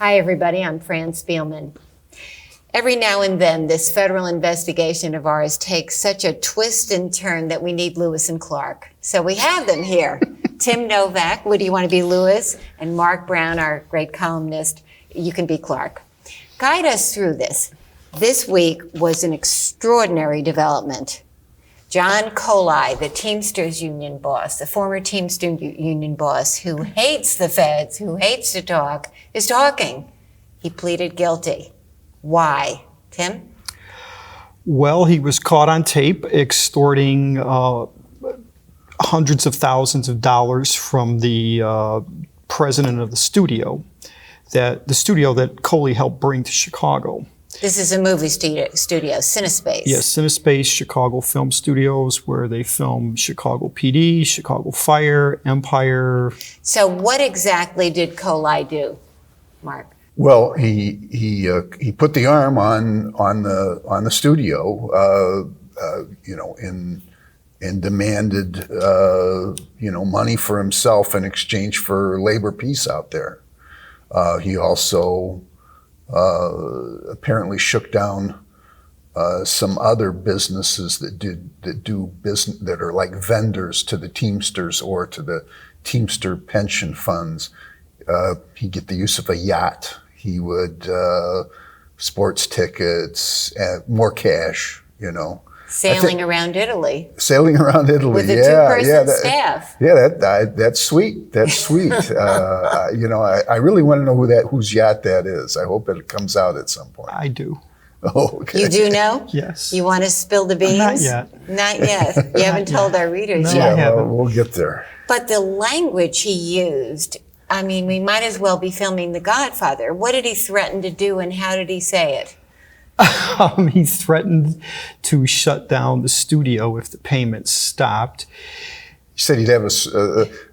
Hi, everybody. I'm Fran Spielman. Every now and then, this federal investigation of ours takes such a twist and turn that we need Lewis and Clark. So we have them here. Tim Novak, would you want to be Lewis? And Mark Brown, our great columnist, you can be Clark. Guide us through this. This week was an extraordinary development. John Coli, the Teamsters Union boss, the former Teamsters Union boss, who hates the feds, who hates to talk, is talking. He pleaded guilty. Why? Tim? Well, he was caught on tape extorting hundreds of thousands of dollars from the president of the studio that Coli helped bring to Chicago. This is a movie studio, Cinespace. Yes, Cinespace, Chicago Film Studios, where they film Chicago PD, Chicago Fire, Empire. So what exactly did Coli do, Mark? Well, he put the arm on the studio, and demanded money for himself in exchange for labor peace out there. He also apparently shook down some other businesses that do business that are like vendors to the Teamsters or to the Teamster pension funds. He'd get the use of a yacht. He would sports tickets, more cash. Sailing around Italy. Sailing around Italy, with a two-person staff. Yeah, that's sweet. That's sweet. I really want to know whose yacht that is. I hope it comes out at some point. I do. Oh, okay. You do know? Yes. You want to spill the beans? Not yet. Not yet. You haven't told our readers No, yet. I haven't. We'll get there. But the language he used, I mean, we might as well be filming The Godfather. What did he threaten to do, and how did he say it? He threatened to shut down the studio if the payments stopped. He said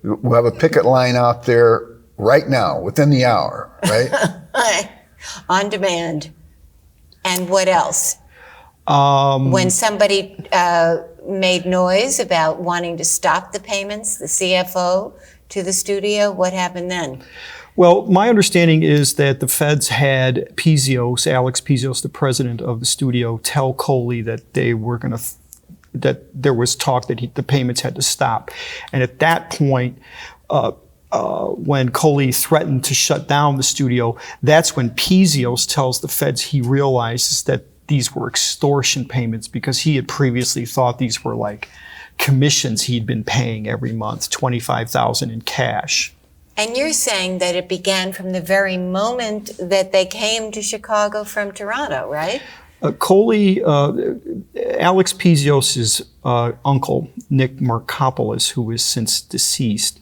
we'll have a picket line out there right now, within the hour, right? On demand. And what else? When somebody made noise about wanting to stop the payments, the CFO to the studio, what happened then? Well, my understanding is that the feds had Alex Pezios, the president of the studio, tell Coli that that there was talk that the payments had to stop. And at that point, when Coli threatened to shut down the studio, that's when Pezios tells the feds he realizes that these were extortion payments, because he had previously thought these were like commissions he'd been paying every month, $25,000 in cash. And you're saying that it began from the very moment that they came to Chicago from Toronto, right? Alex Pezios' uncle, Nick Markopoulos, who is since deceased,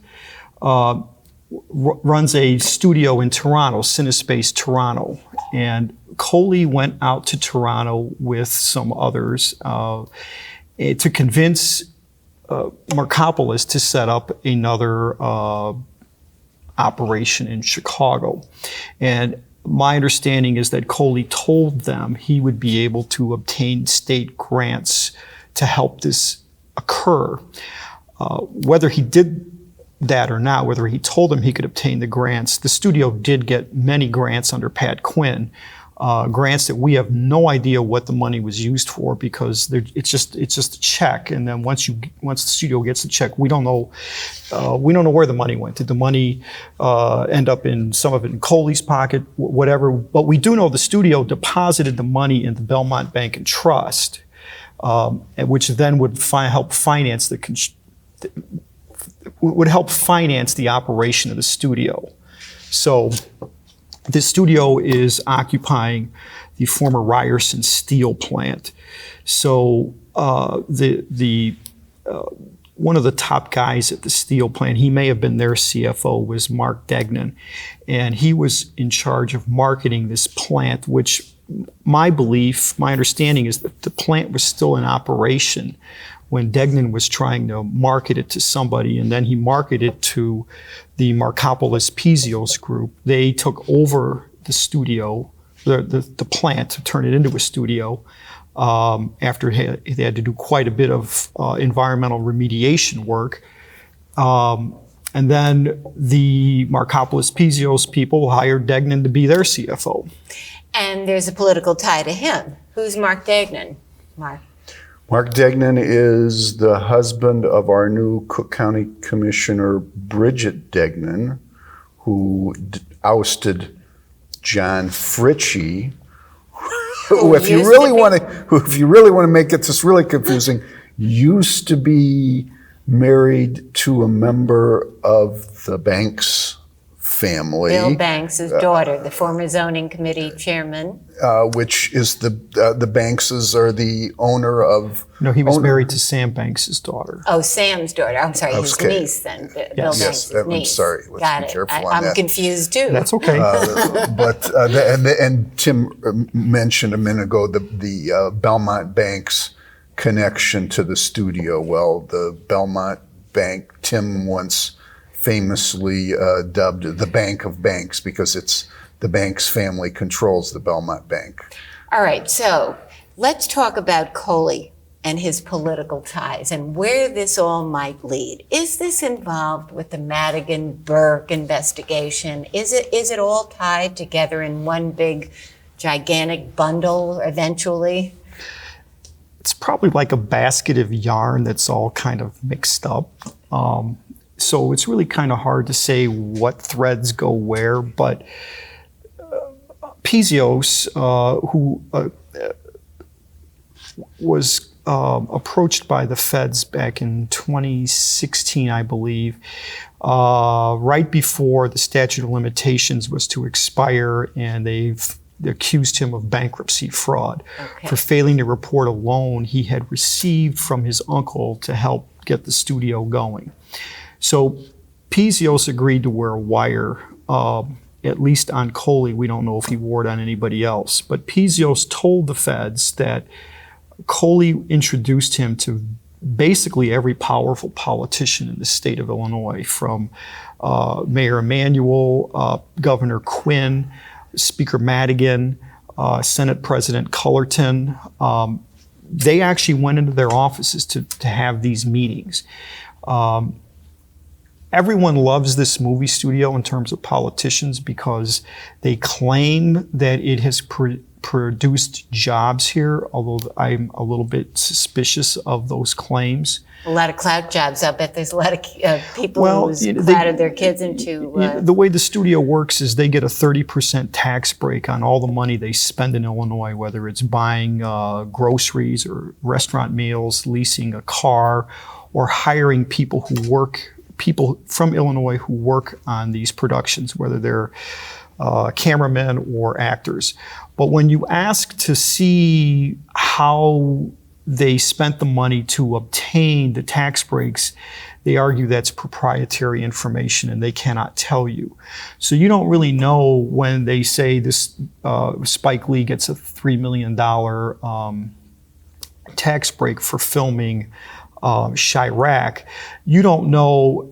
runs a studio in Toronto, Cinespace Toronto. And Coli went out to Toronto with some others to convince Markopoulos to set up another operation in Chicago. And my understanding is that Coli told them he would be able to obtain state grants to help this occur. Whether he did that or not, whether he told them he could obtain the grants, the studio did get many grants under Pat Quinn, grants that we have no idea what the money was used for, because it's just a check, and then once the studio gets the check, we don't know where the money went. Did the money end up in some of it in Coli's pocket, whatever? But we do know the studio deposited the money in the Belmont Bank and Trust, which then would help finance the operation of the studio. So the studio is occupying the former Ryerson steel plant. So one of the top guys at the steel plant, he may have been their CFO, was Mark Degnan. And he was in charge of marketing this plant, which my understanding is that the plant was still in operation when Degnan was trying to market it to somebody, and then he marketed it to the Markopoulos Pezios group. They took over the studio, the plant, to turn it into a studio, after they had to do quite a bit of environmental remediation work. And then the Markopoulos Pizios people hired Degnan to be their CFO. And there's a political tie to him. Who's Mark Degnan? Mark. Mark Degnan is the husband of our new Cook County Commissioner, Bridget Degnan, who ousted John Fritchie, who, if you really want to make it just really confusing, used to be married to a member of the Banks family. Bill Banks' daughter, the former zoning committee chairman. Which is the Bankses are the owner of... No, he was married to Sam Banks' daughter. Oh, Sam's daughter. I'm sorry, his niece then. Bill Banks' niece. I'm sorry. Let's be careful on that. I'm confused too. That's okay. And Tim mentioned a minute ago the Belmont Bank's connection to the studio. Well, the Belmont Bank, Tim once famously dubbed the Bank of Banks because it's the Banks family controls the Belmont Bank. All right, so let's talk about Coli and his political ties and where this all might lead. Is this involved with the Madigan-Burke investigation? Is it all tied together in one big, gigantic bundle eventually? It's probably like a basket of yarn that's all kind of mixed up. So it's really kind of hard to say what threads go where, but Pizios, who was approached by the feds back in 2016, I believe, right before the statute of limitations was to expire, and they accused him of bankruptcy fraud for failing to report a loan he had received from his uncle to help get the studio going. So Pizios agreed to wear a wire, at least on Coli. We don't know if he wore it on anybody else. But Pizios told the feds that Coli introduced him to basically every powerful politician in the state of Illinois, from Mayor Emanuel, Governor Quinn, Speaker Madigan, Senate President Cullerton. They actually went into their offices to have these meetings. Everyone loves this movie studio in terms of politicians because they claim that it has produced jobs here, although I'm a little bit suspicious of those claims. A lot of clout jobs. I bet there's a lot of people who's clouted their kids into... The way the studio works is they get a 30% tax break on all the money they spend in Illinois, whether it's buying groceries or restaurant meals, leasing a car, or hiring people from Illinois who work on these productions, whether they're cameramen or actors. But when you ask to see how they spent the money to obtain the tax breaks, they argue that's proprietary information and they cannot tell you. So you don't really know when they say this Spike Lee gets a $3 million tax break for filming Chirac. You don't know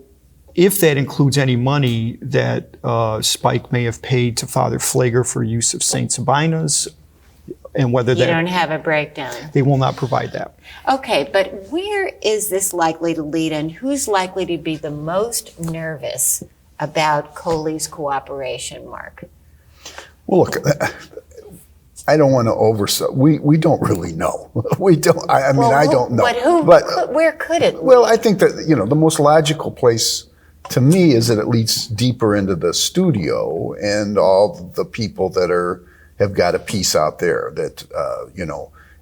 if that includes any money that Spike may have paid to Father Flager for use of St. Sabina's, and whether you don't have a breakdown. They will not provide that. Okay, but where is this likely to lead, and who's likely to be the most nervous about Coli's cooperation, Mark? Well, look, I don't want to oversell. We don't really know. We don't. I mean, I don't know. But where could it lead? Well, I think that the most logical place to me is that it leads deeper into the studio and all the people that have got a piece out there that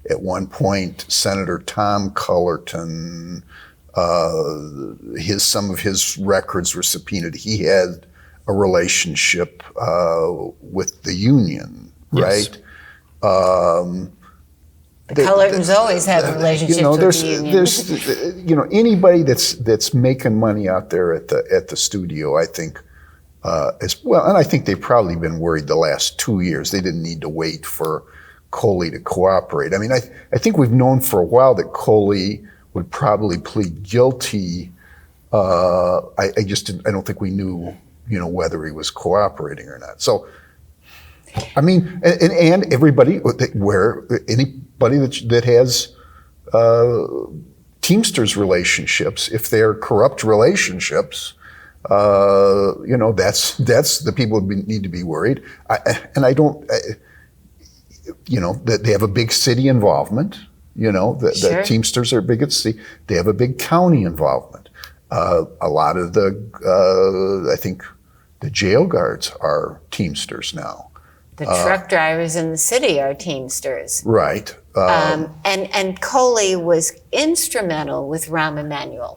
at one point Senator Tom Cullerton, some of his records were subpoenaed. He had a relationship with the union, yes. Right? The Cullertons always have a relationship with the union. There's anybody that's making money out there at the studio, I think, as well, and I think they've probably been worried the last 2 years. They didn't need to wait for Coli to cooperate. I mean, I think we've known for a while that Coli would probably plead guilty. I don't think we knew, whether he was cooperating or not. So, I mean, and everybody that has Teamsters relationships, if they're corrupt relationships, That's the people who need to be worried. That they have a big city involvement. The Teamsters are big at sea. They have a big county involvement. A lot of I think the jail guards are Teamsters now. The truck drivers in the city are Teamsters. Right. And Coli was instrumental with Rahm Emanuel.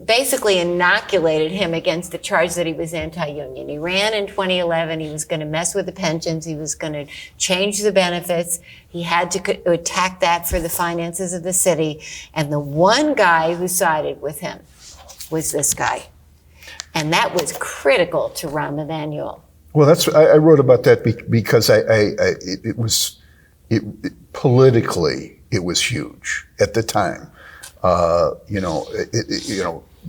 Basically inoculated him against the charge that he was anti-union. He ran in 2011. He was going to mess with the pensions. He was going to change the benefits. He had to attack that for the finances of the city. And the one guy who sided with him was this guy. And that was critical to Rahm Emanuel. Well, I wrote about that because politically it was huge at the time.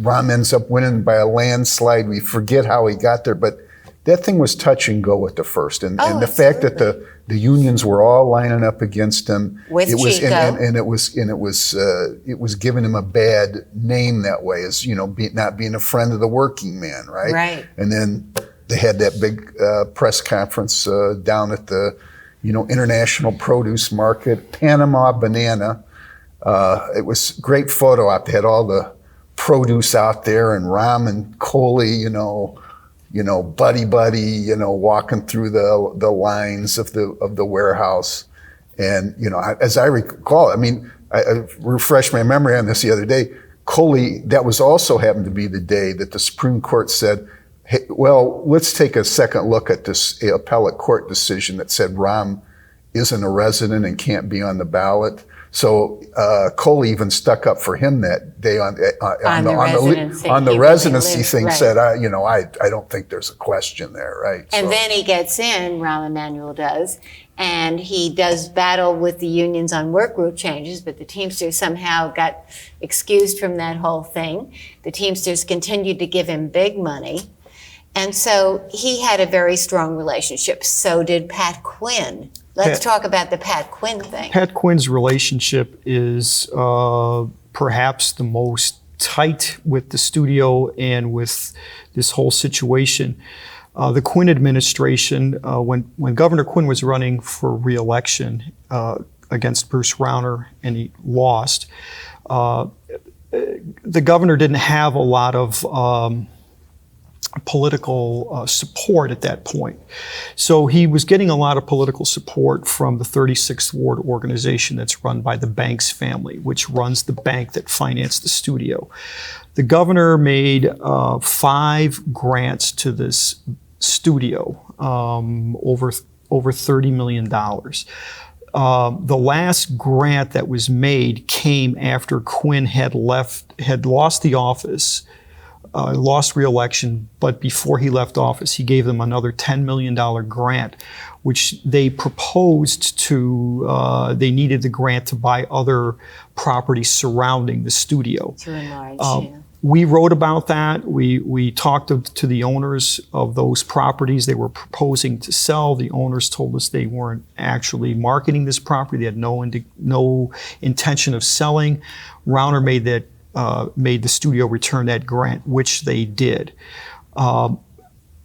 Rahm ends up winning by a landslide. We forget how he got there, but that thing was touch and go at the first. And the fact that the unions were all lining up against him, with Chico. It was giving him a bad name that way, as not being a friend of the working man, right? Right. And then they had that big press conference down at the International Produce Market, Panama Banana. It was a great photo op. They had all the produce out there, and Rahm and Coli, buddy, walking through the lines of the warehouse. And as I recall, I refreshed my memory on this the other day. Coli, that was also happened to be the day that the Supreme Court said, hey, well, let's take a second look at this appellate court decision that said Rahm isn't a resident and can't be on the ballot. So Coli even stuck up for him that day on the residency thing. Right. Said, I don't think there's a question there, right? And then he gets in, Rahm Emanuel does, and he does battle with the unions on work rule changes, but the Teamsters somehow got excused from that whole thing. The Teamsters continued to give him big money. And so he had a very strong relationship. So did Pat Quinn. Let's talk about the Pat Quinn thing. Pat Quinn's relationship is perhaps the most tight with the studio and with this whole situation. The Quinn administration, when Governor Quinn was running for re-election against Bruce Rauner and he lost, the governor didn't have a lot of political support at that point. So he was getting a lot of political support from the 36th Ward organization that's run by the Banks family, which runs the bank that financed the studio. The governor made 5 grants to this studio, over $30 million. The last grant that was made came after Quinn had lost the office, lost re-election, but before he left office, he gave them another $10 million grant, which they proposed to, they needed the grant to buy other properties surrounding the studio. To enlarge, yeah. We wrote about that. We talked to the owners of those properties they were proposing to sell. The owners told us they weren't actually marketing this property. They had no intention of selling. Rauner made the studio return that grant, which they did.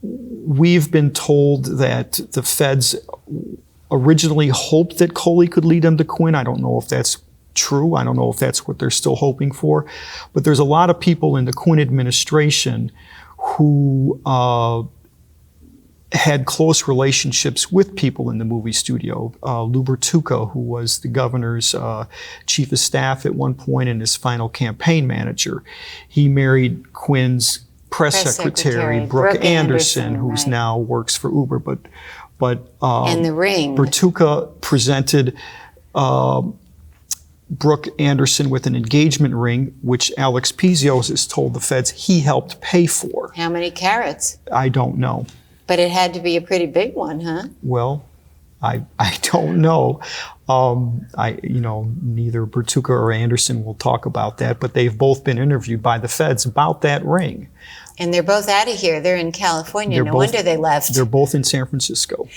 We've been told that the feds originally hoped that Coli could lead them to Quinn. I don't know if that's true. I don't know if that's what they're still hoping for. But there's a lot of people in the Quinn administration who had close relationships with people in the movie studio. Lou Bertucco, who was the governor's chief of staff at one point and his final campaign manager, he married Quinn's press secretary, Brooke Anderson, who's now works for Uber. But and the ring. Bertucco presented Brooke Anderson with an engagement ring, which Alex Pizios has told the feds he helped pay for. How many carats? I don't know. But it had to be a pretty big one, huh? Well, I don't know. Neither Bertucco or Anderson will talk about that, but they've both been interviewed by the feds about that ring. And they're both out of here. They're in California. No wonder they left. They're both in San Francisco.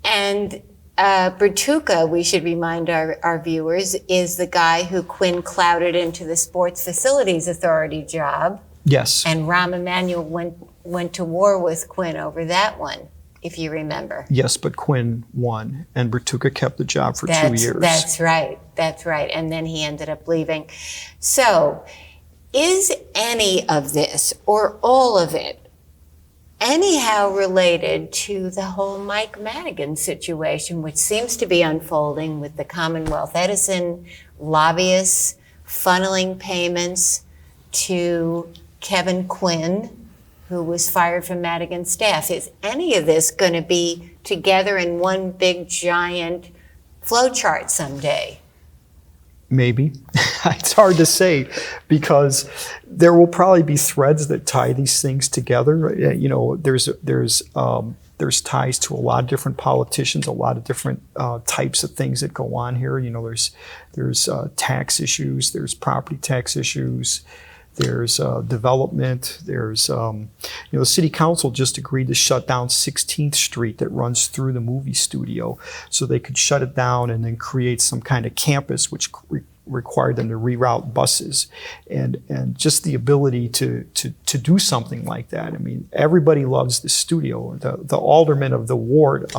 And Bertucca, we should remind our viewers, is the guy who Quinn clouted into the Sports Facilities Authority job. Yes. And Rahm Emanuel went went to war with Quinn over that one, if you remember. Yes, but Quinn won, and Bertucca kept the job for 2 years. That's right. And then he ended up leaving. So, is any of this, or all of it, anyhow related to the whole Mike Madigan situation, which seems to be unfolding with the Commonwealth Edison lobbyists funneling payments to Kevin Quinn, who was fired from Madigan's staff? Is any of this going to be together in one big giant flowchart someday? Maybe. It's hard to say, because there will probably be threads that tie these things together. You know, there's ties to a lot of different politicians, a lot of different types of things that go on here. You know, there's tax issues, there's property tax issues, there's development, there's, the city council just agreed to shut down 16th Street that runs through the movie studio, so they could shut it down and then create some kind of campus, which required them to reroute buses, and just the ability to do something like that. I mean, everybody loves the studio. The alderman of the ward,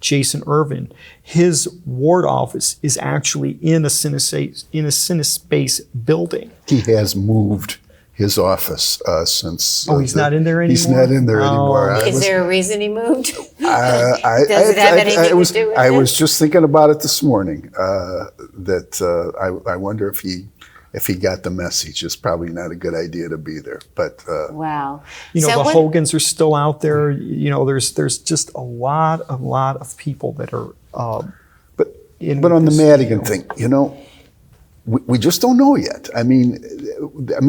Jason Irvin, his ward office is actually in a CineSpace building. He has moved his office since. He's not in there anymore? He's not in there anymore. Is there a reason he moved? Does it have anything to do with it? I was just thinking about it this morning, that I wonder if he got the message. It's probably not a good idea to be there. But wow. The Hogans are still out there. You know, there's just a lot of people that are but on the Madigan thing, you know, we just don't know yet. I mean,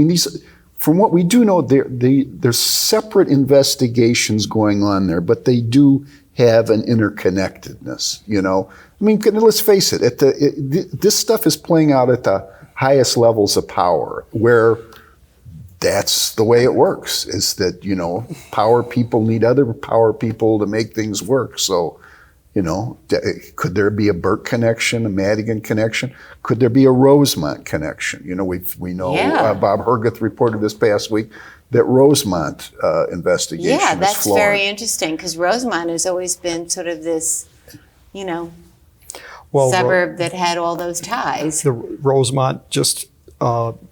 these, from what we do know, there's separate investigations going on there, but they do have an interconnectedness. You know, I mean, let's face it. This stuff is playing out at the highest levels of power, where that's the way it works. Is that, you know, power people need other power people to make things work. So, you know, could there be a Burke connection, a Madigan connection? Could there be a Rosemont connection? You know, we know Bob Herguth reported this past week that Rosemont investigation is flawed. That's very interesting, because Rosemont has always been sort of this, you know, suburb that had all those ties. The Rosemont just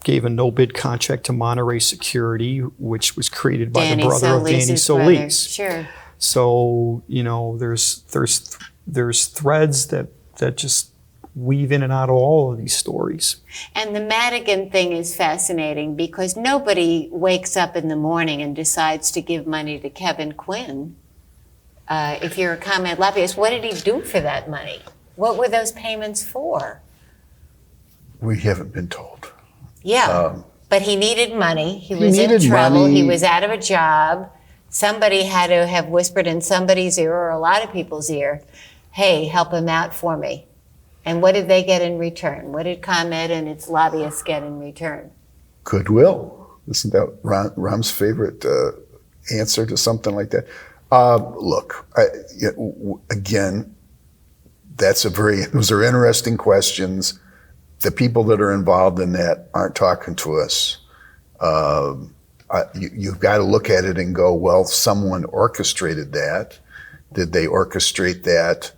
gave a no-bid contract to Monterey Security, which was created by the brother of Danny Solis. Sure. So, you know, there's threads that just weave in and out of all of these stories. And the Madigan thing is fascinating, because nobody wakes up in the morning and decides to give money to Kevin Quinn. If you're a ComEd lobbyist, what did he do for that money? What were those payments for? We haven't been told. Yeah, but he needed money. He was in trouble. He was out of a job. Somebody had to have whispered in somebody's ear, or a lot of people's ear, hey, help him out for me. And what did they get in return? What did ComEd and its lobbyists get in return? Goodwill. Isn't that Ram's favorite answer to something like that? Look, again, those are interesting questions. The people that are involved in that aren't talking to us. You've got to look at it and go, well, someone orchestrated that. Did they orchestrate that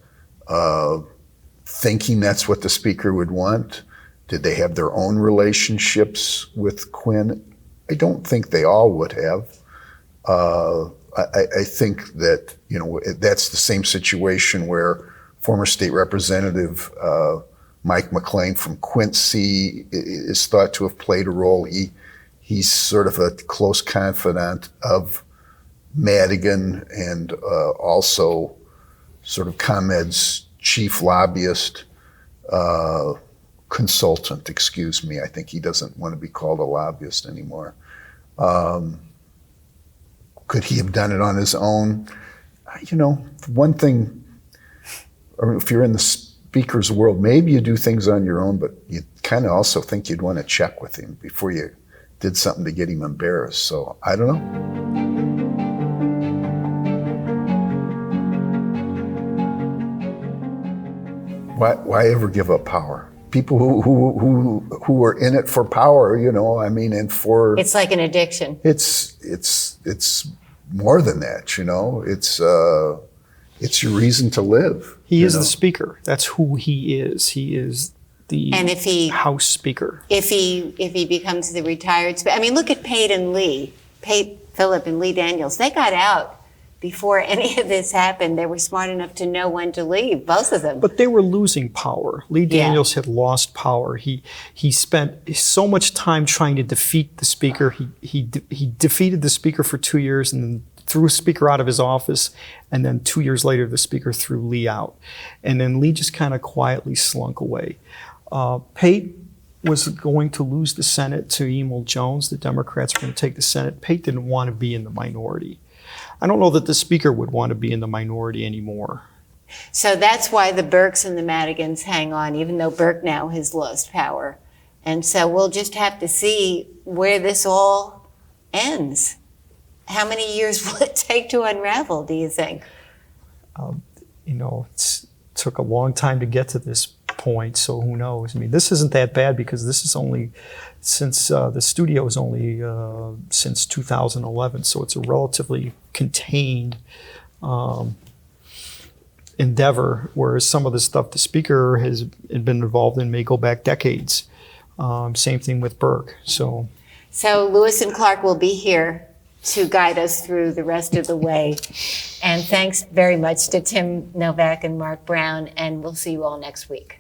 thinking that's what the speaker would want? Did they have their own relationships with Quinn? I don't think they all would have. I think that, you know, that's the same situation where former state representative Mike McLean from Quincy is thought to have played a role. He's sort of a close confidant of Madigan, and also sort of ComEd's chief lobbyist, consultant, excuse me. I think he doesn't want to be called a lobbyist anymore. Could he have done it on his own? You know, one thing, or if you're in the speaker's world, maybe you do things on your own, but you kind of also think you'd want to check with him before you did something to get him embarrassed. So I don't know. Why ever give up power? People who are in it for power, you know, I mean, and for... It's like an addiction. It's it's more than that, you know. It's your reason to live. He is the speaker. That's who he is. He is the House Speaker. If he becomes the retired speaker, I mean, look at Pate Phillip and Lee Daniels. They got out before any of this happened. They were smart enough to know when to leave, both of them. But they were losing power. Lee Daniels had lost power. He spent so much time trying to defeat the speaker. He defeated the speaker for 2 years and then threw a speaker out of his office. And then 2 years later, the speaker threw Lee out. And then Lee just kind of quietly slunk away. Pate was going to lose the Senate to Emil Jones. The Democrats were going to take the Senate. Pate didn't want to be in the minority. I don't know that the speaker would want to be in the minority anymore. So that's why the Burkes and the Madigans hang on, even though Burke now has lost power. And so we'll just have to see where this all ends. How many years will it take to unravel, do you think? It took a long time to get to this point, so who knows? I mean, this isn't that bad because this is only since the studio is only since 2011, so it's a relatively contained endeavor, whereas some of the stuff the speaker has been involved in may go back decades. Same thing with Burke. So Lewis and Clark will be here to guide us through the rest of the way. And thanks very much to Tim Novak and Mark Brown, and we'll see you all next week.